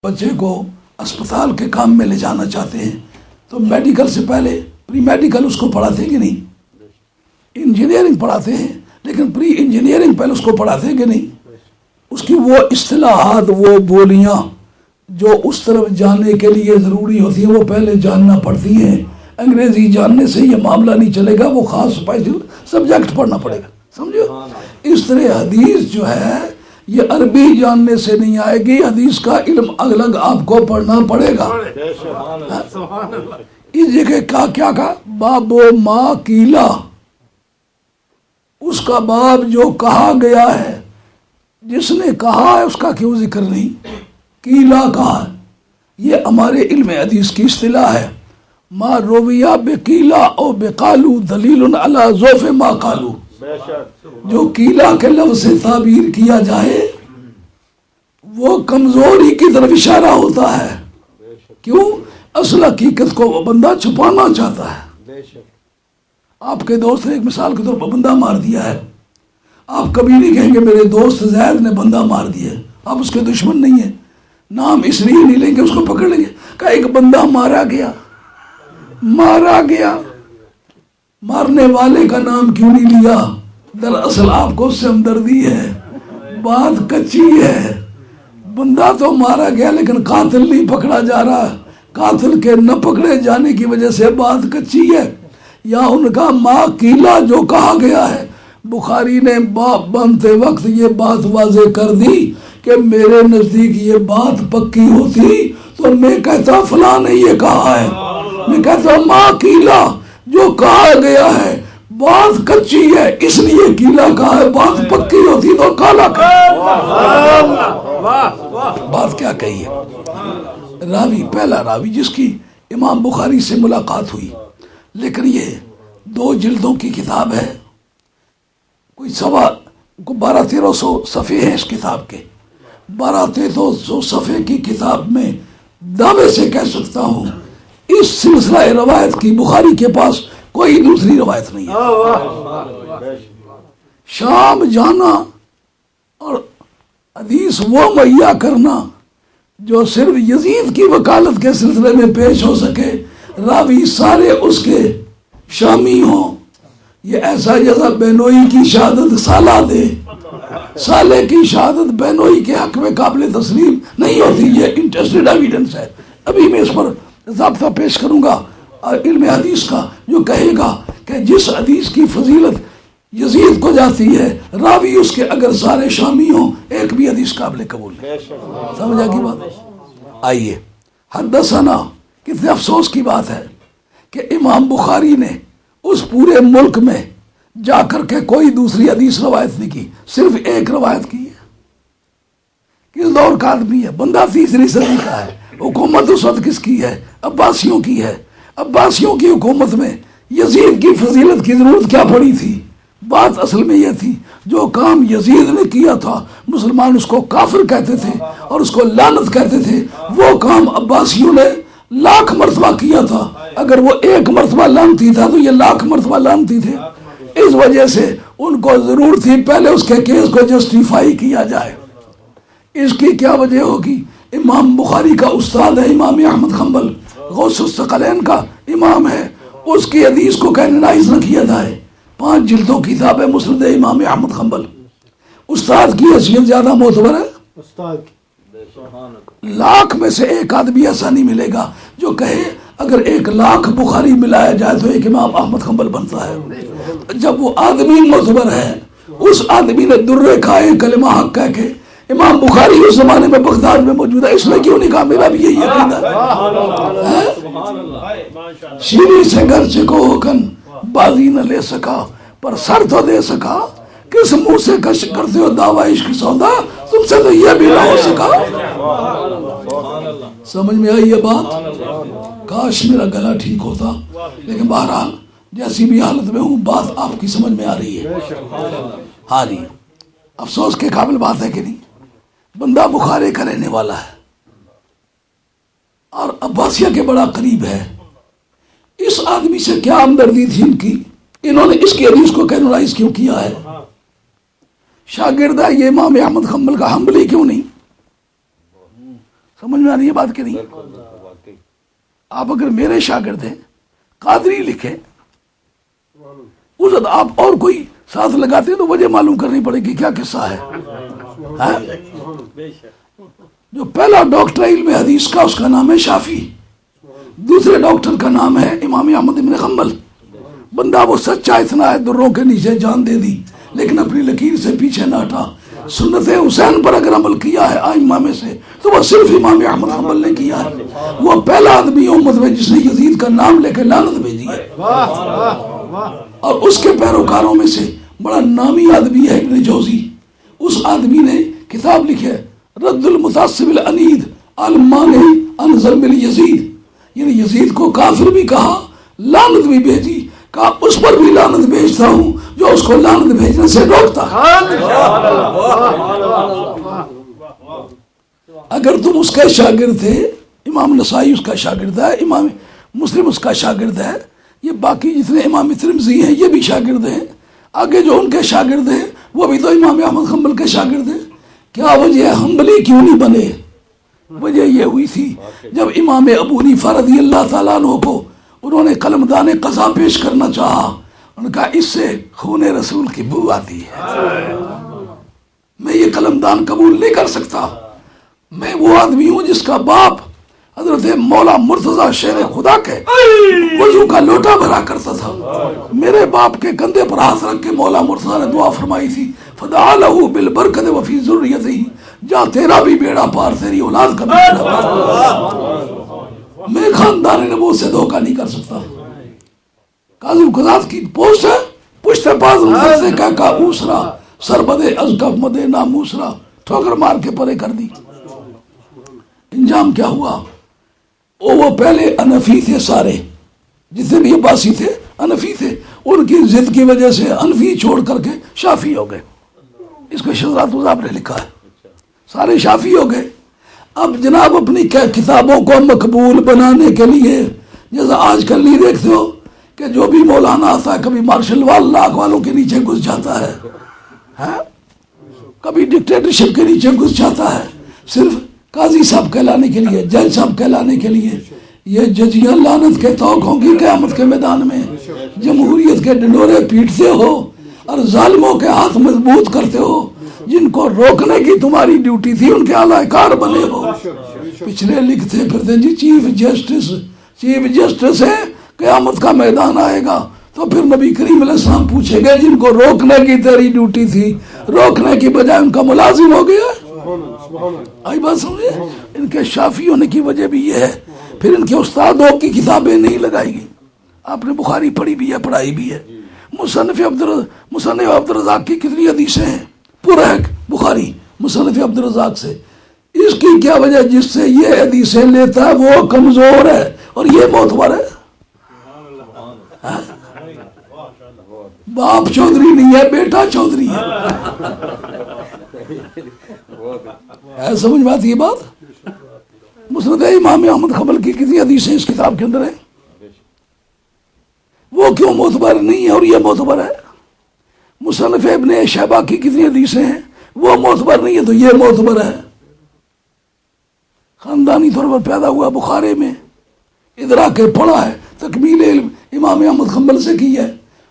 بچے کو اسپتال کے کام میں لے جانا چاہتے ہیں تو میڈیکل سے پہلے پری میڈیکل اس کو پڑھاتے ہیں کہ نہیں؟ انجینئرنگ پڑھاتے ہیں، لیکن پری انجینئرنگ پہلے اس کو پڑھاتے ہیں کہ نہیں؟ اس کی وہ اصطلاحات، وہ بولیاں جو اس طرف جانے کے لیے ضروری ہوتی ہیں وہ پہلے جاننا پڑتی ہیں۔ انگریزی جاننے سے یہ معاملہ نہیں چلے گا، وہ خاص اسپیشل سبجیکٹ پڑھنا پڑے گا، سمجھو؟ اس طرح حدیث جو ہے یہ عربی جاننے سے نہیں آئے گی، حدیث کا علم الگ آپ کو پڑھنا پڑے گا۔ اس جگہ کیا کہا؟ باب و ما قیلا، اس کا باب جو کہا گیا ہے، جس نے کہا ہے اس کا کیوں ذکر نہیں؟ قیلا کہا ہے، یہ ہمارے علم حدیث کی اصطلاح ہے۔ ما رویہ بقیلا او بقالو دلیل علی ضعف ما قالو، جو قیلا کے لفظ سے تعبیر کیا جائے وہ کمزوری کی طرف اشارہ ہوتا ہے۔ کیوں؟ اصل حقیقت کو وہ بندہ چھپانا چاہتا ہے۔ آپ کے دوست نے ایک مثال کے طور پر بندہ مار دیا ہے، آپ کبھی نہیں کہیں گے میرے دوست زید نے بندہ مار دیا ہے، آپ اس کے دشمن نہیں ہیں، نام اس لیے نہیں لیں گے، اس کو پکڑ لیں گے کہ ایک بندہ مارا گیا، مارنے والے کا نام کیوں نہیں لیا؟ دراصل آپ کو اس سے ہمدردی ہے، بات کچی ہے، بندہ تو مارا گیا لیکن قاتل نہیں پکڑا جا رہا، قاتل کے نہ پکڑے جانے کی وجہ سے بات کچی ہے۔ یا ان کا ما قیلا جو کہا گیا ہے، بخاری نے باب بنتے وقت یہ بات واضح کر دی کہ میرے نزدیک یہ بات پکی ہوتی تو میں کہتا فلاں نے یہ کہا ہے، میں کہتا ما قیلا جو کہا گیا ہے بات کچی ہے اس لیے قیلا کہا ہے، بات پکی ہوتی تو کالا کہا۔ بات کیا کہی ہے؟ راوی، پہلا راوی جس کی امام بخاری سے ملاقات ہوئی، لیکن یہ 2 جلدوں کی کتاب ہے، کوئی 1200-1300 صفحے ہیں اس کتاب کے، 1200-1300 صفحے کی کتاب میں دعوے سے کہہ سکتا ہوں اس سلسلہ روایت کی بخاری کے پاس کوئی دوسری روایت نہیں ہے۔ شام جانا اور حدیث وہ مہیا کرنا جو صرف یزید کی وکالت کے سلسلے میں پیش ہو سکے، راوی سارے اس کے شامی ہوں، یہ ایسا جیسا بینوئی کی شہادت سالہ دے، سالے کی شہادت بینوئی کے حق میں قابل تسلیم نہیں ہوتی، یہ انٹرسٹڈ ایویڈنس ہے۔ ابھی میں اس پر ضابطہ پیش کروں گا علم حدیث کا، جو کہے گا کہ جس حدیث کی فضیلت یزید کو جاتی ہے، راوی اس کے اگر سارے شامی ہوں ایک بھی حدیث قابل قبول ہے۔ سمجھا کی بات؟ آئیے حدثنا، کتنے افسوس کی بات ہے کہ امام بخاری نے اس پورے ملک میں جا کر کے کوئی دوسری حدیث روایت نہیں کی، صرف ایک روایت کی ہے۔ کس دور کا آدمی ہے؟ بندہ 3ری صدی کا ہے، حکومت اس وقت کس کی ہے؟ عباسیوں کی ہے۔ عباسیوں کی حکومت میں یزید کی فضیلت کی ضرورت کیا پڑی تھی؟ بات اصل میں یہ تھی جو کام یزید نے کیا تھا مسلمان اس کو کافر کہتے تھے اور اس کو لعنت کہتے تھے، وہ کام عباسیوں نے 1,00,000 مرتبہ کیا تھا، اگر وہ 1 مرتبہ لعنتی تھا تو یہ 1,00,000 مرتبہ لعنتی تھے۔ اس وجہ سے ان کو ضرورت تھی پہلے اس کے کیس کو جسٹیفائی کیا جائے۔ اس کی کیا وجہ ہوگی؟ امام بخاری کا استاد ہے امام احمد حنبل، غوث الثقلین کا امام ہے، اس کی حدیث کو کینونائز نہ کیا جائے۔ 5 جلدوں کی کتاب ہے مسند امام احمد حنبل، استاد کی حیثیت زیادہ معتبر ہے۔ استاد 1,00,000 میں سے ایک آدمی ایسا نہیں ملے گا جو کہے اگر 1,00,000 بخاری ملایا جائے تو ایک امام احمد حنبل بنتا ہے۔ جب وہ آدمی معتبر ہے، اس آدمی نے درے کھائے کلمہ حق کہہ کے، امام بخاری اس زمانے میں بغداد میں موجود ہے، اس نے کیوں نہیں کہا میرا بھی یہی عقیدہ ہے؟ شیری سے گرچہ کو حکن بازی نہ لے سکا پر سر تو دے سکا، کس منہ سے کش کرتے ہو دعوی عشق سودا، تم سے تو یہ بھی نہ ہو سکا۔ سمجھ میں آئی یہ بات؟ کاش میرا گلا ٹھیک ہوتا، لیکن بہرحال جیسی بھی حالت میں ہوں بات آپ کی سمجھ میں آ رہی ہے۔ ہاں جی، افسوس کے قابل بات ہے کہ نہیں؟ بندہ بخارے کا رہنے والا ہے اور عباسیہ کے بڑا قریب ہے، اس آدمی سے کیا ہمدردی تھی ان کی؟ انہوں نے اس کی حدیث کو کینونائز کیوں کیا ہے؟ شاگردہ یہ امام احمد حنبل کا حنبلی کیوں نہیں؟ سمجھ میں آ رہی ہے بات کہ نہیں؟ آپ اگر میرے شاگرد ہیں، قادری لکھے، اس وقت آپ اور کوئی ساتھ لگاتے ہیں تو وجہ معلوم کرنی پڑے گی کیا قصہ ہے. جو پہلا ڈاکٹر علم حدیث کا اس کا نام ہے شافعی، دوسرے ڈاکٹر کا نام ہے امام احمد بن حنبل. بندہ وہ سچا اتنا ہے دروں کے نیچے جان دے دی لیکن اپنی لکیر سے پیچھے نہ ہٹا. سنت حسین پر اگر عمل کیا ہے ائمہ میں سے تو وہ صرف امام احمد حنبل نے کیا ہے. وہ پہلا آدمی امت میں جس نے یزید کا نام لے کے لعنت بھیجی ہے. اور اس کے پیروکاروں میں سے بڑا نامی آدمی ہے ابن جوزی. اس آدمی نے کتاب لکھی ہے رد المتعصب العنید المانع عن ظلم یزید، یعنی یزید کو کافر بھی کہا، لعنت بھی بھیجی. کہا اس پر بھی لعنت بھیجتا ہوں جو اس کو لعنت بھیجنے سے روکتا ہے. اگر تم اس کے شاگرد تھے، امام نسائی اس کا شاگرد ہے، امام مسلم اس کا شاگرد ہے، یہ باقی جتنے امام ترمذی ہیں یہ بھی شاگرد ہیں، آگے جو ان کے شاگرد ہیں وہ بھی تو امام احمد حنبل کے شاگرد ہیں. کیا وجہ حنبلی کیوں نہیں بنے؟ وجہ یہ ہوئی تھی جب امام ابو حنیفہ رضی اللہ تعالیٰ عنہ کو انہوں نے قلمدان قضا پیش کرنا چاہا، ان کا اس سے خون رسول کی بو آتی ہے، میں یہ قلمدان قبول نہیں کر سکتا. میں وہ آدمی ہوں جس کا باپ حضرت مولا مرتضی شیر خدا کے وضو کا لوٹا بھرا کرتا تھا. میرے باپ کے کندھے پر ہاتھ رکھ کے مولا مرتضی نے دعا فرمائی تھی فدعا لہ بالبرکت وفی ذریتہ، جا تیرا بھی بیڑا پار، تیری اولاد کا بھی بیڑا پار. میں خاندان نبوت سے دھوکہ نہیں کر سکتا. قاضی قضات کی پوسٹ ہے، پشت پاس سے کہا کا اوسرا سربدے ازکف مدے ناموسرا، ٹھوکر مار کے پرے کر دی. انجام کیا ہوا؟ وہ پہلے انفی تھے، سارے جتنے بھی عباسی تھے انفی تھے، ان کی ضد کی وجہ سے انفی چھوڑ کر کے شافعی ہو گئے. اس کو شذرات وزاب نے لکھا ہے، سارے شافعی ہو گئے. اب جناب اپنی کتابوں کو مقبول بنانے کے لیے جیسا آج کل نہیں دیکھتے ہو کہ جو بھی مولانا آتا ہے کبھی مارشل لاگ والوں کے نیچے گھس جاتا ہے، کبھی ڈکٹیٹرشپ کے نیچے گھس جاتا ہے، صرف قاضی صاحب کہلانے کے لیے، جج صاحب کہلانے کے لیے. یہ ججیاں لعنت کے توق ہوں گی قیامت کے میدان میں. جمہوریت کے ڈنڈورے پیٹتے ہو اور ظالموں کے ہاتھ مضبوط کرتے ہو. جن کو روکنے کی تمہاری ڈیوٹی تھی ان کے اعلی کار بنے ہو. پچھلے لکھتے پھرتے جی چیف جسٹس ہے، قیامت کا میدان آئے گا تو پھر نبی کریم علیہ السلام پوچھے گئے جن کو روکنے کی تیری ڈیوٹی تھی، روکنے کی بجائے ان کا ملازم ہو گیا. آئی بات سمجھے؟ ان کے شافعی ہونے کی وجہ بھی یہ ہے. پھر ان کے استادوں کی کتابیں نہیں لگائی گئی. آپ نے بخاری پڑھی بھی ہے، پڑھائی بھی ہے. مصنف عبد الرزاق کی کتنی حدیثیں ہیں؟ پورا ہے بخاری مصنف عبد الرزاق سے. اس کی کیا وجہ؟ جس سے یہ حدیثیں لیتا ہے وہ کمزور ہے اور یہ معتبر ہے. باپ چودھری نہیں ہے، بیٹا چودھری ہے. سمجھ میں آتی ہے بات؟ مسند امام احمد حنبل کی کتنی حدیثیں اس کتاب کے اندر ہیں، وہ کیوں معتبر نہیں ہے اور یہ معتبر ہے؟ مصنف ابن شیبہ کی کتنی حدیثیں ہیں، وہ معتبر نہیں ہے تو یہ معتبر ہے. خاندانی طور پر پیدا ہوا بخارے میں، ادرا کے پڑھا ہے، تکمیل علم امام احمد حنبل سے کی ہے.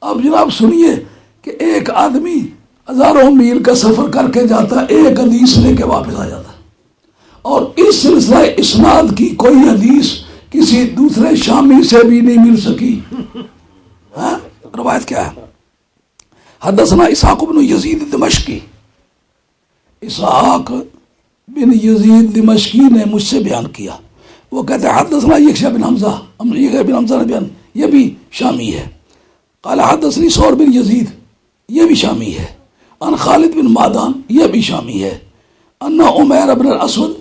اب جناب سنیے کہ ایک آدمی ہزاروں میل کا سفر کر کے جاتا ہے، ایک حدیث لے کے واپس آ جاتا ہے، اور اس سلسلہ اسناد کی کوئی حدیث کسی دوسرے شامی سے بھی نہیں مل سکی. روایت کیا ہے؟ حدثنا اسحاق بن یزید دمشقی، اسحاق بن یزید دمشقی نے مجھ سے بیان کیا. وہ کہتے ہیں حدثنا یحییٰ بن حمزہ، یحییٰ بن حمزہ نے بیان، یہ بھی شامی ہے. قال حدثنی ثور بن یزید، یہ بھی شامی ہے. ان خالد بن معدان، یہ بھی شامی ہے. ان عمیر بن الاسود،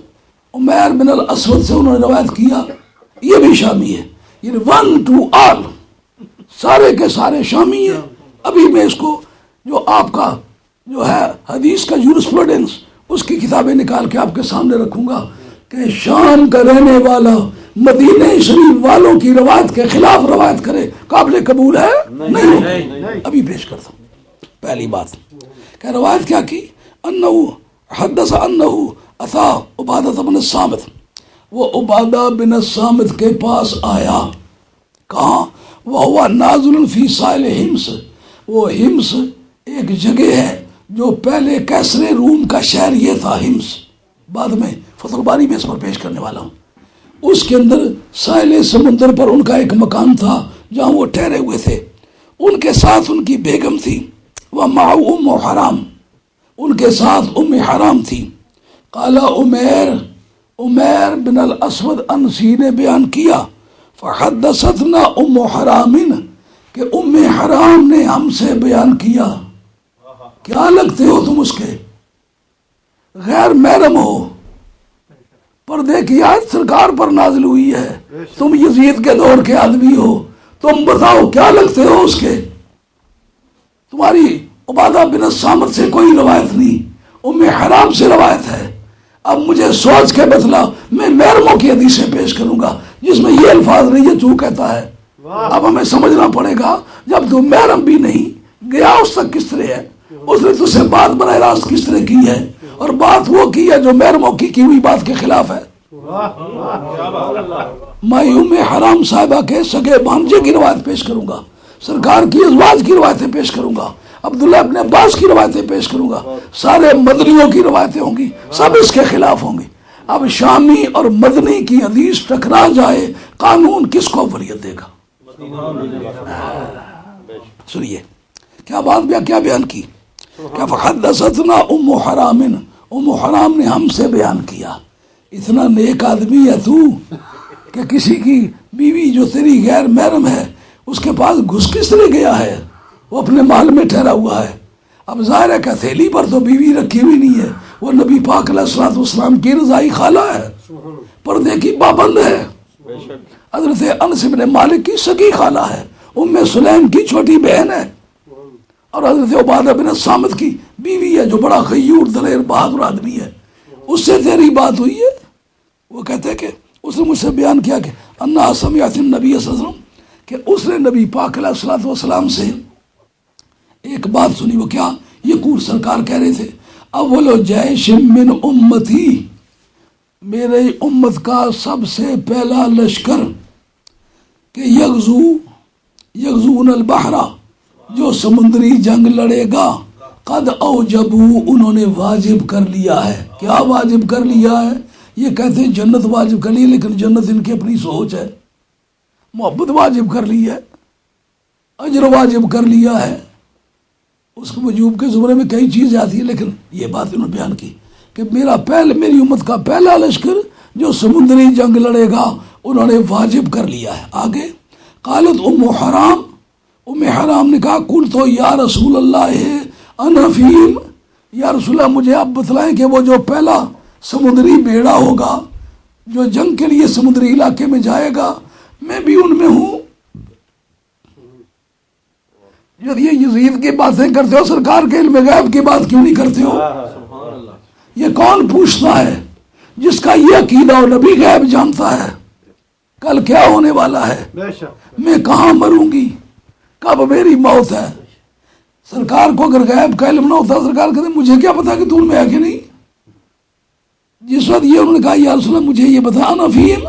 عمیر بن الاسود سے انہوں نے روایت کیا، یہ بھی شامی ہے. یعنی ون ٹو آل، سارے کے سارے شامی ہیں. ابھی میں اس کو جو آپ کا جو ہے حدیث کا جورسپروڈنس، اس کی کتابیں نکال کے آپ کے سامنے رکھوں گا کہ شام کا رہنے والا مدینہ شریف والوں کی روایت کے خلاف روایت کرے، قابل قبول ہے؟ نہیں. ابھی پیش کرتا ہوں. پہلی بات کہ روایت کیا کی؟ انہو حدث انہو اتا عبادۃ بن الصامت وہ عبادہ بن الصامت کے پاس آیا. کہاں؟ وہ نازل فی ساحل حمص. وہ حمص ایک جگہ ہے جو پہلے کیسر روم کا شہر یہ تھا حمص، بعد میں فتح الباری میں اس پر پیش کرنے والا ہوں. اس کے اندر ساحل سمندر پر ان کا ایک مکان تھا جہاں وہ ٹھہرے ہوئے تھے. ان کے ساتھ ان کی بیگم تھی، وہ معه ام حرام، ان کے ساتھ ام حرام تھی. قال عمیر بن الاسود انسی نے بیان کیا، فحدثتنا ام حرام، کہ ام حرام نے ہم سے بیان کیا. کیا لگتے ہو تم اس کے؟ غیر محرم ہو، پردے کی آیت سرکار پر نازل ہوئی ہے، تم یزید کے دور کے آدمی ہو، تم بتاؤ کیا لگتے ہو اس کے؟ تمہاری عبادہ بن الصامت سے کوئی روایت نہیں، ام حرام سے روایت ہے. اب مجھے سوچ کے بتلا، میں محرموں کی حدیثیں پیش کروں گا جس میں یہ الفاظ نہیں ہے تو کہتا ہے. اب ہمیں سمجھنا پڑے گا جب تو محرم بھی نہیں گیا اس تک کس طرح ہے، اس نے تجھ سے بات براہ راست کس طرح کی ہے، اور بات وہ کی ہے جو محرموں کی ہوئی بات کے خلاف ہے. میں ام حرام صاحبہ کے سگے بھانجے کی روایت پیش کروں گا، سرکار کی ازواج کی روایتیں پیش کروں گا، عبداللہ ابن عباس کی روایتیں پیش کروں گا، سارے مدنیوں کی روایتیں ہوں گی، سب اس کے خلاف ہوں گی. اب شامی اور مدنی کی حدیث ٹکرا جائے، قانون کس کو اولویت دے گا؟ سنیے کیا بات کیا بیان کی. کیا فحدثتنا ام حرام، ام حرام نے ہم سے بیان کیا. اتنا نیک آدمی ہے تو کہ کسی کی بیوی جو تیری غیر محرم ہے اس کے پاس گھس کس طرح گیا ہے، وہ اپنے محل میں ٹھہرا ہوا ہے. اب ظاہر ہے کہ ہتھیلی پر تو بیوی رکھی ہوئی نہیں ہے، وہ نبی پاک علیہ الصلوۃ والسلام کی رضائی خالہ ہے، پردے کی پابند ہے، حضرت انس بن مالک کی سگی خالہ ہے، ام سلیم کی چھوٹی بہن ہے، اور حضرت عبادہ بن الصامت کی بیوی ہے جو بڑا غیور دلیر بہادر آدمی ہے. اس سے تیری بات ہوئی ہے. وہ کہتے ہیں کہ اس نے مجھ سے بیان کیا کہ انہا سمعت النبی صلی اللہ علیہ وسلم، کہ اس نے نبی پاک علیہ الصلوۃ والسلام سے ایک بات سنی. وہ کیا؟ یقول سرکار کہہ رہے تھے، اول جیش من امتی، میرے امت کا سب سے پہلا لشکر، کہ یغزون البحر، جو سمندری جنگ لڑے گا، قد اوجبو، انہوں نے واجب کر لیا ہے. کیا واجب کر لیا ہے؟ یہ کہتے ہیں جنت واجب کر لی، لیکن جنت ان کی اپنی سوچ ہے. محبت واجب کر لی ہے، اجر واجب کر لیا ہے، اس کے وجوب کے زمرے میں کئی چیز آتی ہے، لیکن یہ بات انہوں نے بیان کی کہ میری امت کا پہلا لشکر جو سمندری جنگ لڑے گا انہوں نے واجب کر لیا ہے. آگے قالت ام حرام نے کہا، قلت تو یا رسول اللہ انا فیہم، یا رسول اللہ مجھے آپ بتلائیں کہ وہ جو پہلا سمندری بیڑا ہوگا جو جنگ کے لیے سمندری علاقے میں جائے گا، میں بھی ان میں ہوں. جب یہ یزید کی باتیں کرتے ہو، سرکار کے علم غیب کی بات کیوں نہیں کرتے ہو؟ یہ کون پوچھتا ہے جس کا یہ عقیدہ ہو نبی غیب جانتا ہے، کل کیا ہونے والا ہے، میں کہاں مروں گی، کب میری موت ہے. سرکار کو اگر غیب کا علم نہ ہوتا، سرکار کہتے مجھے کیا پتا کہ تو ان میں ہے کہ نہیں. جس وقت یہ انہوں نے کہا یا رسول اللہ مجھے یہ بتا، انا فیہم،